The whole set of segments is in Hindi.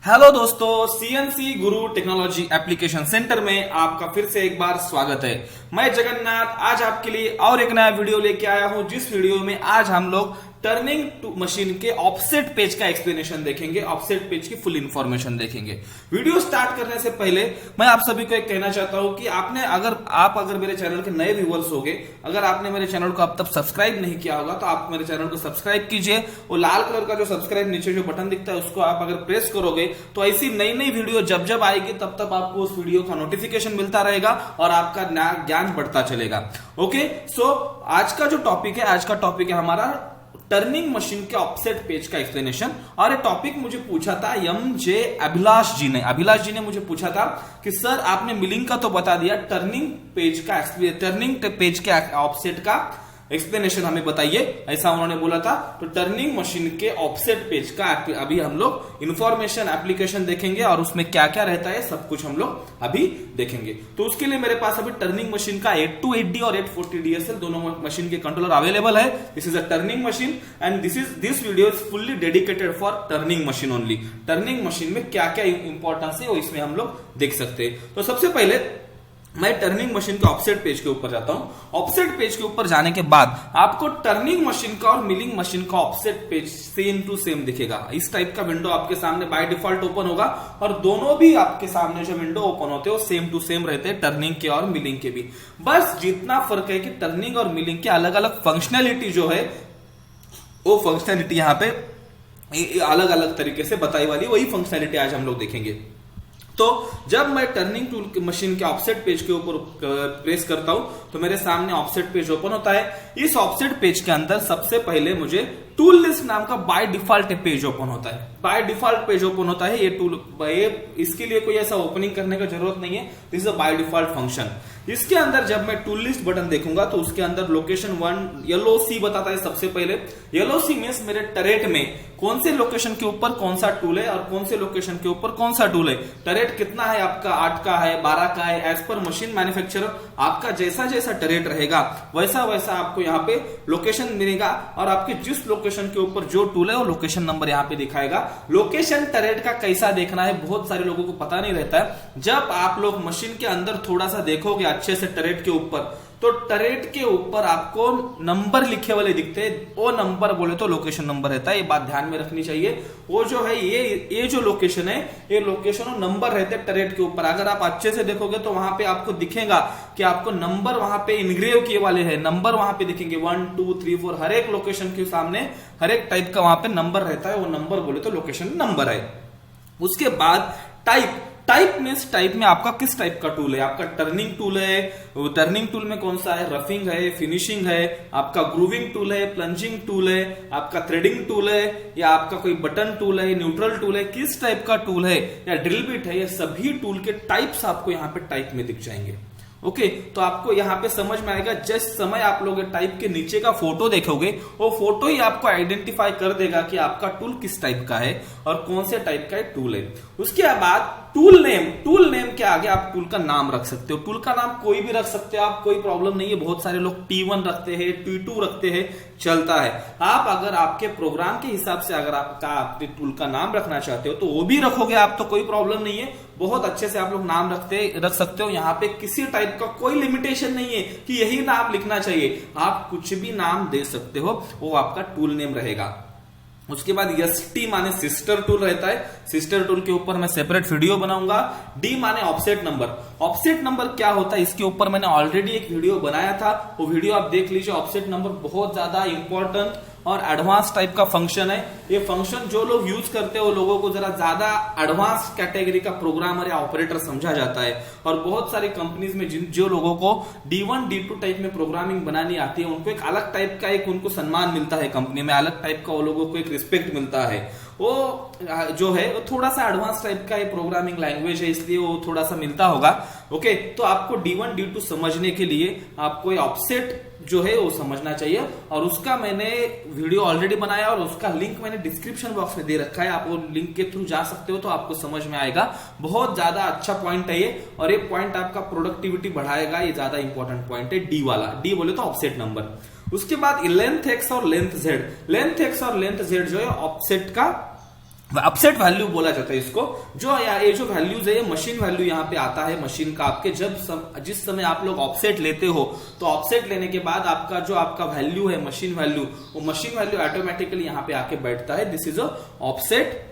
हेलो दोस्तों, सीएनसी गुरु टेक्नोलॉजी एप्लीकेशन सेंटर में आपका फिर से एक बार स्वागत है। मैं जगन्नाथ आज आपके लिए और एक नया वीडियो लेके आया हूं, जिस वीडियो में आज हम लोग टर्निंग मशीन के ऑफसेट पेज का एक्सप्लेनेशन देखेंगे, ऑफसेट पेज की फुल इंफॉर्मेशन देखेंगे। वीडियो स्टार्ट करने से पहले मैं आप सभी को एक कहना चाहता हूं कि अगर मेरे चैनल के नए व्यूअर्स होंगे, अगर आपने मेरे चैनल को अब तक सब्सक्राइब नहीं किया होगा तो आप मेरे चैनल को सब्सक्राइब कीजिए। वो लाल कलर का जो सब्सक्राइब नीचे जो बटन दिखता है उसको आप अगर प्रेस करोगे तो ऐसी नई नई वीडियो जब जब आएगी तब तक आपको उस वीडियो का नोटिफिकेशन मिलता रहेगा और आपका ज्ञान बढ़ता चलेगा। ओके, सो आज का टॉपिक है हमारा टर्निंग मशीन के ऑफसेट पेज का एक्सप्लेनेशन। और ये टॉपिक मुझे पूछा था जे अभिलाष जी ने मुझे पूछा था कि सर आपने मिलिंग का तो बता दिया, टर्निंग पेज के ऑफसेट का एक्सप्लेनेशन हमें बताइए, ऐसा उन्होंने बोला था। तो टर्निंग मशीन के ऑफसेट पेज का अभी हम लोग इंफॉर्मेशन एप्लीकेशन देखेंगे और उसमें क्या क्या रहता है सब कुछ हम लोग अभी देखेंगे। तो उसके लिए मेरे पास अभी टर्निंग मशीन का 828D और 840DSL दोनों मशीन के कंट्रोलर अवेलेबल है। This is a turning machine and this video is fully dedicated for turning machine only. Turning machine में क्या क्या इंपॉर्टेंस है वो इसमें हम लोग देख सकते हैं। तो सबसे पहले मैं टर्निंग मशीन के ऑफसेट पेज के ऊपर जाता हूं। ऑफसेट पेज के ऊपर जाने के बाद आपको टर्निंग मशीन का और मिलिंग मशीन का offset page same to same दिखेगा। इस टाइप का विंडो आपके सामने बाय डिफॉल्ट ओपन होगा और दोनों भी आपके सामने जो विंडो ओपन होते हैं वो सेम टू सेम रहते हैं, टर्निंग के और मिलिंग के भी। बस जितना फर्क है कि टर्निंग और मिलिंग के अलग अलग फंक्शनैलिटी जो है वो फंक्शनैलिटी यहाँ पे अलग अलग तरीके से बताई वाली वही फंक्शनैलिटी आज हम लोग देखेंगे। तो जब मैं टर्निंग टूल मशीन के ऑफसेट पेज के ऊपर प्रेस करता हूं तो मेरे सामने ऑफसेट पेज ओपन होता है। इस ऑफसेट पेज के अंदर सबसे पहले मुझे टूल लिस्ट नाम का बाय डिफॉल्ट पेज ओपन होता है। बाय डिफॉल्ट पेज ओपन होता है इसके लिए कोई ऐसा ओपनिंग करने का जरूरत नहीं है, this is a by default function. इसके अंदर जब मैं टूल लिस्ट बटन देखूंगा तो उसके अंदर लोकेशन 1 येलो सी बताता है। सबसे पहले येलो सी मींस मेरे टरेट में कौन से लोकेशन के ऊपर कौन सा टूल है और कौन से लोकेशन के ऊपर कौन सा टूल है। टरेट कितना है आपका, 8 का है, 12 का है, एज पर मशीन मैन्युफैक्चरर आपका जैसा जैसा टरेट रहेगा वैसा वैसा आपको यहाँ पे लोकेशन मिलेगा और आपके जिस लोकेशन के ऊपर जो टूल है वो लोकेशन नंबर यहाँ पे दिखाएगा। लोकेशन टरेट का कैसा देखना है बहुत सारे लोगों को पता नहीं रहता है। जब आप लोग मशीन के अंदर थोड़ा सा देखोगे अच्छे से टरेट के ऊपर तो टरेट के ऊपर आपको नंबर लिखे वाले दिखते हैं, वो नंबर बोले तो लोकेशन नंबर रहता है। ये बात ध्यान में रखनी चाहिए। वो जो है ये जो लोकेशन है ये लोकेशन और नंबर रहते हैं टरेट के ऊपर। अगर आप अच्छे से देखोगे तो वहां पे आपको दिखेगा कि आपको नंबर वहां पे इनग्रेव किए वाले हैं, नंबर वहां पे दिखेंगे 1 2 3 4 हर एक लोकेशन के सामने हर एक टाइप का वहां पे नंबर रहता है। वो नंबर बोले तो लोकेशन नंबर है। उसके बाद टाइप में आपका किस टाइप का टूल है। आपका टर्निंग टूल है, टर्निंग टूल में कौन सा है, रफिंग है, फिनिशिंग है, आपका ग्रूविंग टूल है, प्लंजिंग टूल है, आपका थ्रेडिंग टूल है या आपका कोई बटन टूल है, न्यूट्रल टूल है, किस टाइप का टूल है या ड्रिल बिट है, ये सभी टूल के टाइप्स आपको यहाँ पे टाइप में दिख जाएंगे। ओके, तो आपको यहाँ पे समझ में आएगा। जिस समय आप लोग टाइप के नीचे का फोटो देखोगे वो फोटो ही आपको आइडेंटिफाई कर देगा कि आपका टूल किस टाइप का है और कौन से टाइप का टूल है। उसके बाद टूल नेम के आगे आप टूल का नाम रख सकते हो। टूल का नाम कोई भी रख सकते हो आप, कोई प्रॉब्लम नहीं है। बहुत सारे लोग T1 रखते हैं, T2 रखते हैं, चलता है। आप अगर आपके प्रोग्राम के हिसाब से अगर आपके टूल का नाम रखना चाहते हो तो वो भी रखोगे आप, तो कोई प्रॉब्लम नहीं है। बहुत अच्छे से आप लोग नाम रख सकते हो। यहाँ पे किसी टाइप का कोई लिमिटेशन नहीं है कि यही नाम लिखना चाहिए, आप कुछ भी नाम दे सकते हो, वो आपका टूल नेम रहेगा। उसके बाद ST माने सिस्टर टूल रहता है। सिस्टर टूल के ऊपर मैं सेपरेट वीडियो बनाऊंगा। D माने ऑफसेट नंबर। ऑफसेट नंबर क्या होता है इसके ऊपर मैंने ऑलरेडी एक वीडियो बनाया था, वो वीडियो आप देख लीजिए। ऑफसेट नंबर बहुत ज्यादा इंपॉर्टेंट और एडवांस टाइप का फंक्शन है। ये फंक्शन जो लोग यूज करते हैं वो लोगों को जरा ज्यादा एडवांस कैटेगरी का प्रोग्रामर या ऑपरेटर समझा जाता है। और बहुत सारी कंपनीज में जो लोगों को D1 D2 टाइप में प्रोग्रामिंग बनानी आती है उनको एक अलग टाइप का उनको सम्मान मिलता है, कंपनी में अलग टाइप का वो लोगों को एक रिस्पेक्ट मिलता है। वो जो है वो थोड़ा सा एडवांस टाइप का प्रोग्रामिंग लैंग्वेज है, इसलिए वो थोड़ा सा मिलता होगा। ओके, तो आपको D1 D2 समझने के लिए आपको ऑफसेट जो है वो समझना चाहिए और उसका मैंने वीडियो ऑलरेडी बनाया और उसका लिंक मैंने डिस्क्रिप्शन बॉक्स में दे रखा है। आप वो लिंक के थ्रू जा सकते हो तो आपको समझ में आएगा। बहुत ज्यादा अच्छा पॉइंट है ये और ये पॉइंट आपका प्रोडक्टिविटी बढ़ाएगा। ये ज्यादा इंपॉर्टेंट पॉइंट है डी वाला। डी बोले तो ऑफसेट नंबर। उसके बाद लेंथ एक्स और लेंथ जेड। लेंथ एक्स और लेंथ जेड जो है ऑफसेट का अपसेट वैल्यू बोला जाता है इसको। जो ये जो वैल्यूज है, ये मशीन वैल्यू यहाँ पे आता है मशीन का आपके जिस समय आप लोग ऑफसेट लेते हो, तो ऑफसेट लेने के बाद आपका जो आपका वैल्यू है मशीन वैल्यू, वो मशीन वैल्यू ऑटोमेटिकली यहाँ पे आके बैठता है। This is a offset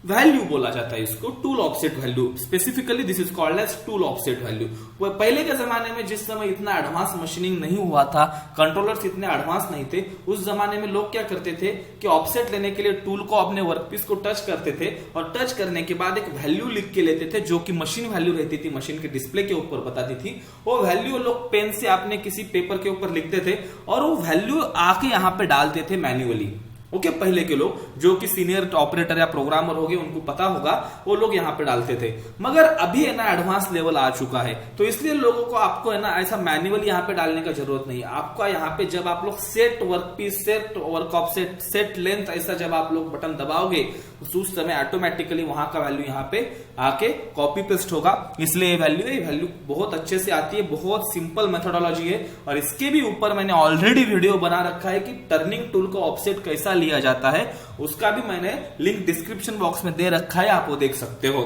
value बोला जाता है इसको, tool offset value. Specifically this is called as tool offset value. पहले के जमाने में जिस समय इतना एडवांस मशीनिंग नहीं हुआ था, कंट्रोलर्स इतने एडवांस नहीं थे, उस जमाने में लोग क्या करते थे कि ऑफसेट लेने के लिए टूल को अपने वर्कपीस को टच करते थे और टच करने के बाद एक वैल्यू लिख के लेते थे, जो कि मशीन वैल्यू रहती थी, मशीन के डिस्प्ले के ऊपर बताती थी। वो वैल्यू लोग पेन से अपने किसी पेपर के ऊपर लिखते थे और वो वैल्यू आके यहाँ पे डालते थे मैन्युअली। ओके, पहले के लोग जो कि सीनियर ऑपरेटर या प्रोग्रामर हो गए, उनको पता होगा, वो लोग यहाँ पे डालते थे। मगर अभी है ना एडवांस लेवल आ चुका है, तो इसलिए लोगों को आपको है ना ऐसा मैन्युअली यहाँ पे डालने का जरूरत नहीं है। आपका यहाँ पे जब आप लोग set workpiece, set work offset, set length, ऐसा जब आप लोग बटन दबाओगे तो उस समय ऑटोमेटिकली वहां का वैल्यू यहाँ पे आके कॉपी पेस्ट होगा। इसलिए ये वैल्यू बहुत अच्छे से आती है, बहुत सिंपल मेथोडोलॉजी है। और इसके भी ऊपर मैंने ऑलरेडी वीडियो बना रखा है कि टर्निंग टूल को ऑफसेट कैसा लिया जाता है, उसका भी मैंने लिंक डिस्क्रिप्शन बॉक्स में दे रखा है, आप वो देख सकते हो।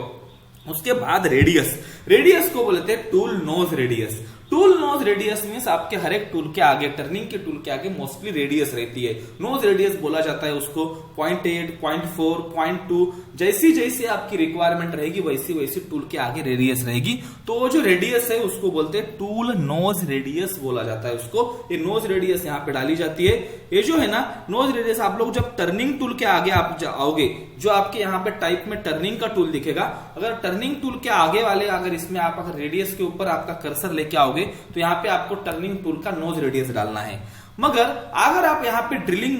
उसके बाद रेडियस को बोलते हैं tool nose radius. Tool nose radius means आपके हर एक टूल के आगे, टर्निंग के टूल के आगे मोस्टली रेडियस रहती है। नोज रेडियस बोला जाता है उसको 0.8, 0.4, 0.2, जैसी जैसी आपकी रिक्वायरमेंट रहेगी वैसी वैसी टूल के आगे रेडियस रहेगी। तो वो जो रेडियस है उसको बोलते हैं टूल नोज रेडियस बोला जाता है उसको। ये नोज रेडियस यहाँ पे डाली जाती है। ये जो है ना नोज रेडियस, आप लोग जब टर्निंग टूल के आगे आप आओगे, जो आपके यहाँ पे टाइप में टर्निंग का टूल दिखेगा, अगर टर्निंग टूल के आगे वाले, अगर इसमें आप अगर रेडियस के ऊपर आपका कर्सर लेके आओगे तो यहाँ पे आपको टर्निंग टूल का नोज रेडियस डालना है। मगर अगर आप यहाँ पे ड्रिल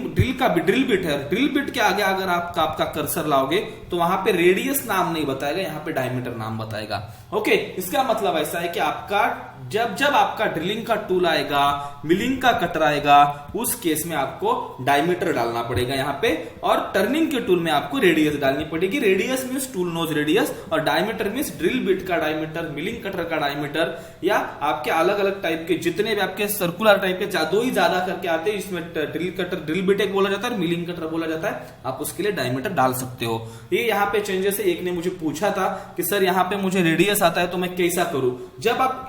बिट है, ड्रिल बिट के आगे अगर आपका कर्सर लाओगे तो वहां पे रेडियस नाम नहीं बताएगा, यहाँ पे डायमीटर नाम बताएगा। ओके, इसका मतलब ऐसा है कि आपका जब आपका ड्रिलिंग का टूल आएगा, मिलिंग का कटर आएगा, उस केस में आपको डायमीटर डालना पड़ेगा यहाँ पे, और टर्निंग के टूल में आपको रेडियस डालनी पड़ेगी। Radius means tool nose radius और डायमीटर मींस ड्रिल बिट का डायमीटर, मिलिंग कटर का डायमीटर, या आपके अलग अलग टाइप के जितने भी आपके सर्कुलर टाइप के दो ही ज्यादा करके आते हैं, इसमें ड्रिल कटर, ड्रिल बिट एक बोला जाता है, मिलिंग कटर बोला जाता है, आप उसके लिए डायमीटर डाल सकते हो। ये यहाँ पे चेंजेस है। एक ने मुझे पूछा था कि सर यहाँ पे मुझे रेडियस आता है तो मैं कैसा करूं? जब आप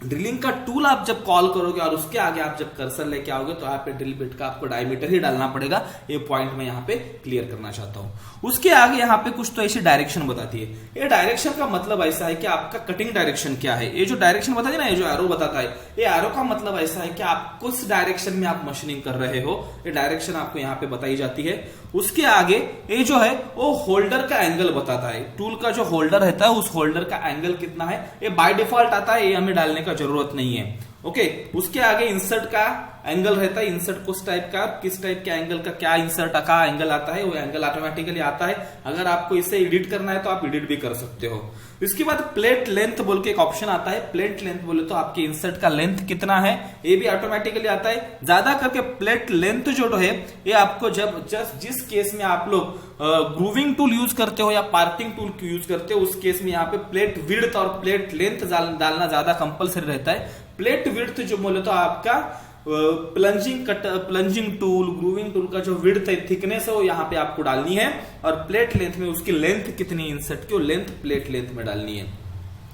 ड्रिलिंग का टूल आप जब कॉल करोगे और उसके आगे आप जब कर्सर लेके आओगे तो यहाँ पे ड्रिल बिट का आपको डायमीटर ही डालना पड़ेगा। ये पॉइंट मैं यहाँ पे क्लियर करना चाहता हूं। उसके आगे यहाँ पे कुछ तो ऐसी डायरेक्शन बताती है। ये डायरेक्शन का मतलब ऐसा है कि आपका कटिंग डायरेक्शन क्या है। ये जो डायरेक्शन बताती है ना, ये जो एरो बताता है, ये एरो का मतलब ऐसा है कि आप किस डायरेक्शन में आप मशीनिंग कर रहे हो, ये डायरेक्शन आपको यहाँ पे बताई जाती है। उसके आगे ये जो है वो होल्डर का एंगल बताता है। टूल का जो होल्डर रहता है उस होल्डर का एंगल कितना है, ये बाय डिफॉल्ट आता है, ये हमें डालने का जरूरत नहीं है। ओके, उसके आगे इंसर्ट का एंगल रहता है, इंसर्ट किस टाइप का, किस टाइप के एंगल का क्या इंसर्ट का एंगल आता है, वो एंगल ऑटोमेटिकली आता है। अगर आपको इसे एडिट करना है तो आप एडिट भी कर सकते हो। इसके बाद प्लेट लेंथ बोल के एक ऑप्शन आता है। प्लेट लेंथ बोले तो आपके इंसर्ट का लेंथ कितना है, ये भी ऑटोमेटिकली आता है। ज्यादा करके प्लेट लेंथ जो है ये आपको जब जिस केस में आप लोग ग्रूविंग टूल यूज करते हो या पार्टिंग टूल यूज करते हो, उस केस में यहाँ पे प्लेट विड्थ और प्लेट लेंथ डालना ज्यादा कंपलसरी रहता है। प्लेट विड्थ जो बोले तो आपका प्लंजिंग टूल, ग्रूविंग टूल का जो विड्थ है, थिकनेस है, वो यहाँ पे आपको डालनी है। और प्लेट लेंथ में उसकी लेंथ कितनी इंसर्ट की, लेंथ प्लेट लेंथ में डालनी है।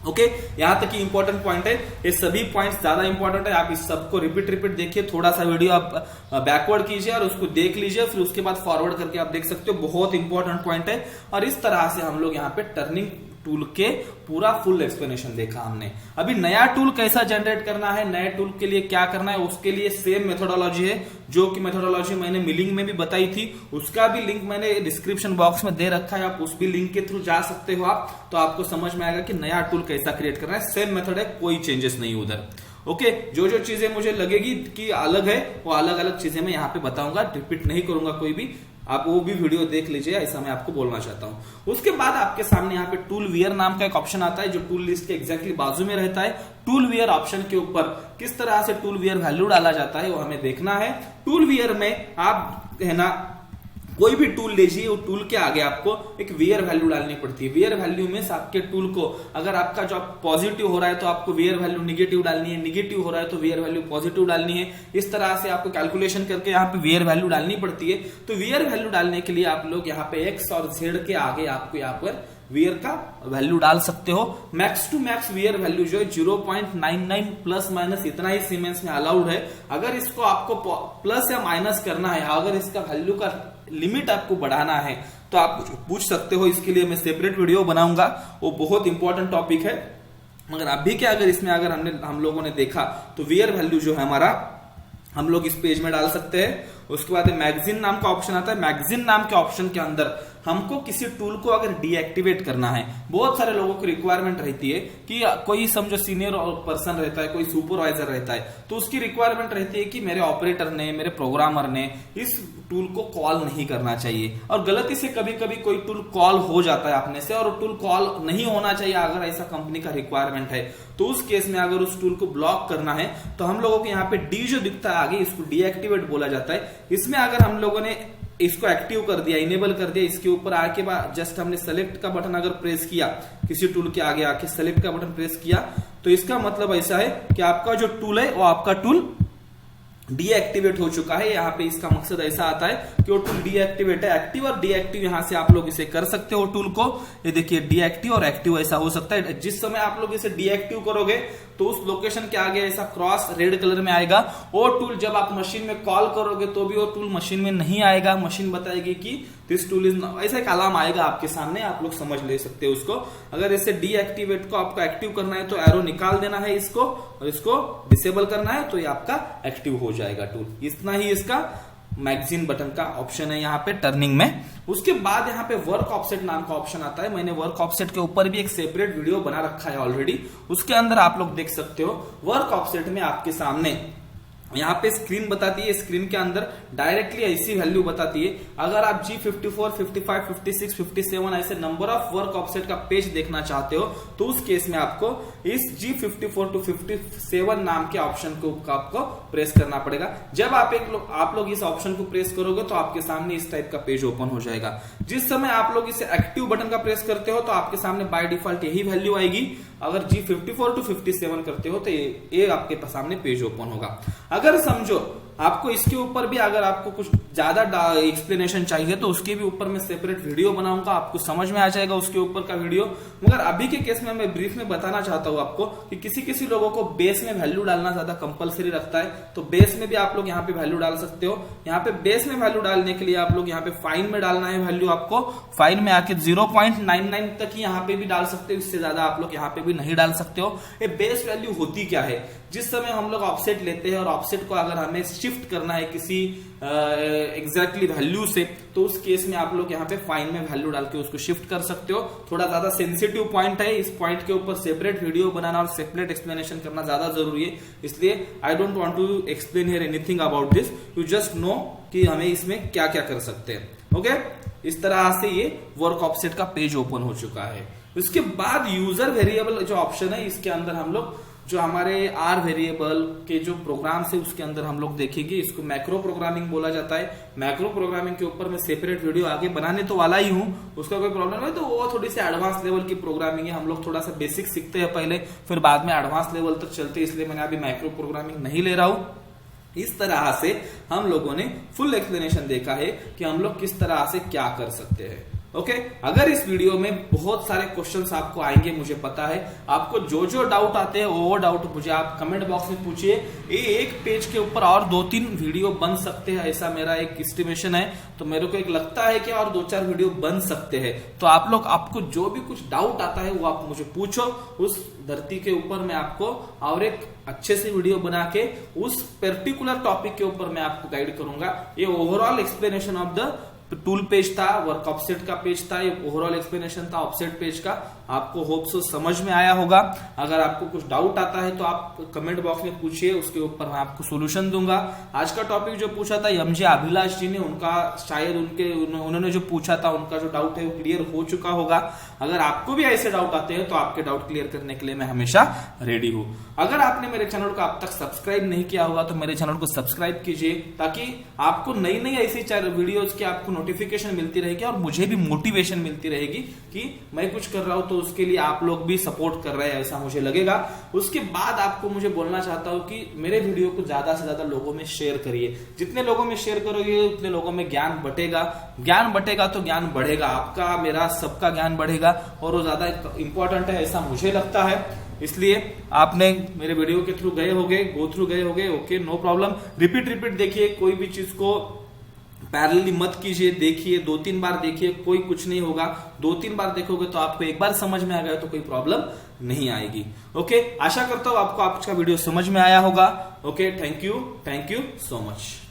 ओके, यहां तक की इंपॉर्टेंट पॉइंट है। ये सभी पॉइंट्स ज्यादा इंपॉर्टेंट है। आप इस सबको रिपीट देखिए, थोड़ा सा वीडियो आप बैकवर्ड कीजिए और उसको देख लीजिए, फिर उसके बाद फॉरवर्ड करके आप देख सकते हो। बहुत इंपॉर्टेंट पॉइंट है। और इस तरह से हम लोग यहाँ पे टर्निंग टूल के पूरा फुल एक्सप्लेनेशन देखा हमने। अभी नया टूल कैसा जनरेट करना है, नए टूल के लिए क्या करना है, उसके लिए सेम मेथोडोलॉजी है, जो कि मेथोडोलॉजी मैंने मिलिंग में भी बताई थी। उसका भी लिंक मैंने डिस्क्रिप्शन बॉक्स में दे रखा है, आप उस भी लिंक के थ्रू जा सकते हो आप, तो आपको समझ में आएगा कि नया टूल कैसा क्रिएट करना है। सेम मेथड है, कोई चेंजेस नहीं उधर। ओके, जो चीजें मुझे लगेगी कि अलग है, वो अलग अलग चीजें मैं यहाँ पे बताऊंगा, रिपीट नहीं करूंगा कोई भी। आप वो भी वीडियो देख लीजिए, ऐसा मैं आपको बोलना चाहता हूं। उसके बाद आपके सामने यहाँ पे टूल वियर नाम का एक ऑप्शन आता है, जो टूल लिस्ट के एग्जैक्टली बाजू में रहता है। टूल वियर ऑप्शन के ऊपर किस तरह से टूल वियर वैल्यू डाला जाता है वो हमें देखना है। टूल वियर में आप है ना कोई भी टूल लीजिए, वो टूल के आगे आपको एक वेयर वैल्यू डालनी पड़ती है। वेयर वैल्यू में आपके टूल को अगर आपका जो पॉजिटिव हो रहा है तो आपको वेयर वैल्यू निगेटिव डालनी है, निगेटिव हो रहा है तो वेयर वैल्यू पॉजिटिव डालनी है। इस तरह से आपको कैलकुलेशन करके यहाँ पे वेयर वैल्यू डालनी पड़ती है। तो वेयर वैल्यू डालने के लिए आप लोग यहाँ पे एक्स और जेड के आगे आपको यहाँ पर वेयर का वैल्यू डाल सकते हो। Max to max wear value जो है 0.99 प्लस माइनस इतना ही सीमेंस में अलाउड है। अगर इसको आपको प्लस या माइनस करना है, अगर इसका वैल्यू का लिमिट आपको बढ़ाना है तो आप पूछ सकते हो। इसके लिए मैं सेपरेट वीडियो बनाऊंगा, वो बहुत इंपॉर्टेंट टॉपिक है। मगर अभी क्या, अगर इसमें अगर हम लोगों ने देखा तो वेयर वैल्यू जो है हमारा हम लोग इस पेज में डाल सकते हैं। उसके बाद मैगजीन नाम का ऑप्शन आता है। मैगजीन नाम के ऑप्शन के अंदर हमको किसी टूल को अगर डीएक्टिवेट करना है, बहुत सारे लोगों की रिक्वायरमेंट रहती है कि कोई समझो सीनियर पर्सन रहता है, कोई सुपरवाइजर रहता है, तो उसकी रिक्वायरमेंट रहती है कि मेरे ऑपरेटर ने, मेरे प्रोग्रामर ने इस टूल को कॉल नहीं करना चाहिए। और गलती से कभी कभी कोई टूल कॉल हो जाता है अपने से, और टूल कॉल नहीं होना चाहिए। अगर ऐसा कंपनी का रिक्वायरमेंट है तो उस केस में अगर उस टूल को ब्लॉक करना है तो हम लोगों को यहाँ पे डी जो दिखता है आगे, इसको डीएक्टिवेट बोला जाता है। इसमें अगर हम लोगों ने इसको एक्टिव कर दिया, इनेबल कर दिया, इसके ऊपर आके बाद जस्ट हमने सेलेक्ट का बटन अगर प्रेस किया, किसी टूल के आगे आके सेलेक्ट का बटन प्रेस किया, तो इसका मतलब ऐसा है कि आपका जो टूल है वो आपका टूल डीएक्टिवेट हो चुका है। यहाँ पे इसका मकसद ऐसा आता है कि वो टूल डीएक्टिवेट है। एक्टिव और डीएक्टिव यहाँ से आप लोग इसे कर सकते हो टूल को। ये देखिए डीएक्टिव और एक्टिव ऐसा हो सकता है। जिस समय आप लोग इसे डीएक्टिव करोगे तो उस लोकेशन के आगे ऐसा क्रॉस रेड कलर में आएगा। वो टूल जब आप मशीन में कॉल करोगे तो भी वो टूल मशीन में नहीं आएगा। मशीन बताएगी कि दिस टूल इज, ऐसा एक अलार्म आएगा आपके सामने, आप लोग समझ ले सकते हो उसको। अगर इसे डीएक्टिवेट को आपको एक्टिव करना है तो एरो निकाल देना है इसको, और इसको डिसेबल करना है तो ये आपका एक्टिव हो जाएगा टूल। इतना ही इसका मैगजीन बटन का ऑप्शन है यहाँ पे टर्निंग में। उसके बाद यहाँ पे वर्क ऑफसेट नाम का ऑप्शन आता है। मैंने वर्क ऑफसेट के ऊपर भी एक सेपरेट वीडियो बना रखा है ऑलरेडी, उसके अंदर आप लोग देख सकते हो। वर्क ऑफसेट में आपके सामने यहाँ पे स्क्रीन बताती है, स्क्रीन के अंदर डायरेक्टली ऐसी वैल्यू बताती है। अगर आप G54, 55, 56, 57 ऐसे नंबर ऑफ वर्क ऑफसेट का पेज देखना चाहते हो तो उस केस में आपको इस G54 to 57 नाम के ऑप्शन को आपको प्रेस करना पड़ेगा। जब आप लोग इस ऑप्शन को प्रेस करोगे तो आपके सामने इस टाइप का पेज ओपन हो जाएगा। जिस समय आप लोग इसे एक्टिव बटन का प्रेस करते हो तो आपके सामने बाय डिफॉल्ट यही वैल्यू आएगी। अगर G54 to 57 करते हो तो ये आपके सामने पेज ओपन होगा। अगर समझो आपको इसके ऊपर भी अगर आपको कुछ ज्यादा एक्सप्लेनेशन चाहिए तो उसके भी ऊपर मैं सेपरेट वीडियो बनाऊंगा, आपको समझ में आ जाएगा उसके ऊपर का वीडियो। मगर अभी के केस में मैं ब्रीफ में बताना चाहता हूं आपको कि किसी लोगों को बेस में वैल्यू डालना ज्यादा कंपलसरी रखता है, तो बेस में भी आप लोग यहाँ पे वैल्यू डाल सकते हो। यहाँ पे बेस में वैल्यू डालने के लिए आप लोग यहाँ पे फाइन में डालना है वैल्यू। आपको फाइन में आके 0.99 तक ही यहाँ पे भी डाल सकते हो, इससे ज्यादा आप लोग यहाँ पे भी नहीं डाल सकते हो। ये बेस वैल्यू होती क्या है, जिस समय हम लोग ऑफसेट लेते हैं और ऑफसेट को अगर हमें शिफ्ट करना है किसी एग्जैक्टली वैल्यू से, तो उस केस में आप लोग यहाँ पे फाइन में वैल्यू डाल के उसको शिफ्ट कर सकते हो। थोड़ा ज्यादा सेंसिटिव पॉइंट है, इस पॉइंट के ऊपर सेपरेट वीडियो बनाना और सेपरेट एक्सप्लेनेशन करना ज्यादा जरूरी है, इसलिए I don't want to explain here anything about this, you just know कि हमें इसमें क्या क्या कर सकते हैं। ओके, इस तरह से ये वर्क ऑफसेट का पेज ओपन हो चुका है। उसके बाद यूजर वेरिएबल जो ऑप्शन है, इसके अंदर हम लोग जो हमारे आर वेरिएबल के जो प्रोग्राम है उसके अंदर हम लोग देखेंगे। इसको मैक्रो प्रोग्रामिंग बोला जाता है। मैक्रो प्रोग्रामिंग के ऊपर मैं सेपरेट वीडियो आगे बनाने तो वाला ही हूं, उसका कोई प्रॉब्लम नहीं। तो वो थोड़ी सी एडवांस लेवल की प्रोग्रामिंग है, हम लोग थोड़ा सा बेसिक सीखते हैं पहले, फिर बाद में एडवांस लेवल तक चलते, इसलिए मैंने अभी मैक्रो प्रोग्रामिंग नहीं ले रहा हूं। इस तरह से हम लोगों ने फुल एक्सप्लेनेशन देखा है कि हम लोग किस तरह से क्या कर सकते हैं। ओके, अगर इस वीडियो में बहुत सारे क्वेश्चंस आपको आएंगे, मुझे पता है, आपको जो जो डाउट आते हैं वो डाउट मुझे आप कमेंट बॉक्स में पूछिए। ये एक पेज के ऊपर और 2-3 वीडियो बन सकते हैं, ऐसा मेरा एक एस्टिमेशन है। तो मेरे को एक लगता है कि और 2-4 वीडियो बन सकते हैं। तो आप लोग, आपको जो भी कुछ डाउट आता है वो आप मुझे पूछो, उस धरती के ऊपर मैं आपको और एक अच्छे से वीडियो बना के उस पर्टिकुलर टॉपिक के ऊपर मैं आपको गाइड करूंगा। ये overall explanation of the tool page था, वर्क ऑफसेट का पेज था, ये ओवरऑल एक्सप्लेनेशन था ऑफसेट पेज का। आपको होप सो समझ में आया होगा। अगर आपको कुछ डाउट आता है तो आप कमेंट बॉक्स में पूछिए, उसके ऊपर मैं आपको सोल्यूशन दूंगा। आज का टॉपिक जो पूछा था एमजे अभिलाष जी ने, उनका शायद उन्होंने जो पूछा था उनका जो डाउट है वो क्लियर हो चुका होगा। अगर आपको भी ऐसे डाउट आते हैं तो आपके डाउट क्लियर करने के लिए मैं हमेशा रेडी हूं। अगर आपने मेरे चैनल को अब तक सब्सक्राइब नहीं किया होगा तो मेरे चैनल को सब्सक्राइब कीजिए, ताकि आपको नई नई ऐसी वीडियोज की आपको नोटिफिकेशन मिलती रहेगी और मुझे भी मोटिवेशन मिलती रहेगी कि मैं कुछ कर रहा हूं तो उसके लिए आप लोग भी सपोर्ट कर रहे हैं, ऐसा मुझे लगेगा। उसके बाद आपको मुझे बोलना चाहता हूं कि मेरे वीडियो को ज्यादा से ज्यादा लोगों में शेयर करिए। जितने लोगों में शेयर करोगे उतने लोगों में ज्ञान बटेगा, ज्ञान बटेगा तो ज्ञान बढ़ेगा, आपका मेरा सबका ज्ञान बढ़ेगा और वो ज्यादा इंपॉर्टेंट है, ऐसा मुझे लगता है। इसलिए आपने मेरे वीडियो के थ्रू गए होगे, गो थ्रू गए होगे, ओके, नो प्रॉब्लम। रिपीट देखिए, कोई भी चीज को पैरेलली मत कीजिए, देखिए 2-3 बार देखिए, कोई कुछ नहीं होगा। 2-3 बार देखोगे तो आपको एक बार समझ में आ गया तो कोई प्रॉब्लम नहीं आएगी। ओके, आशा करता हूं आपको आज का वीडियो समझ में आया होगा। Okay, thank you so much.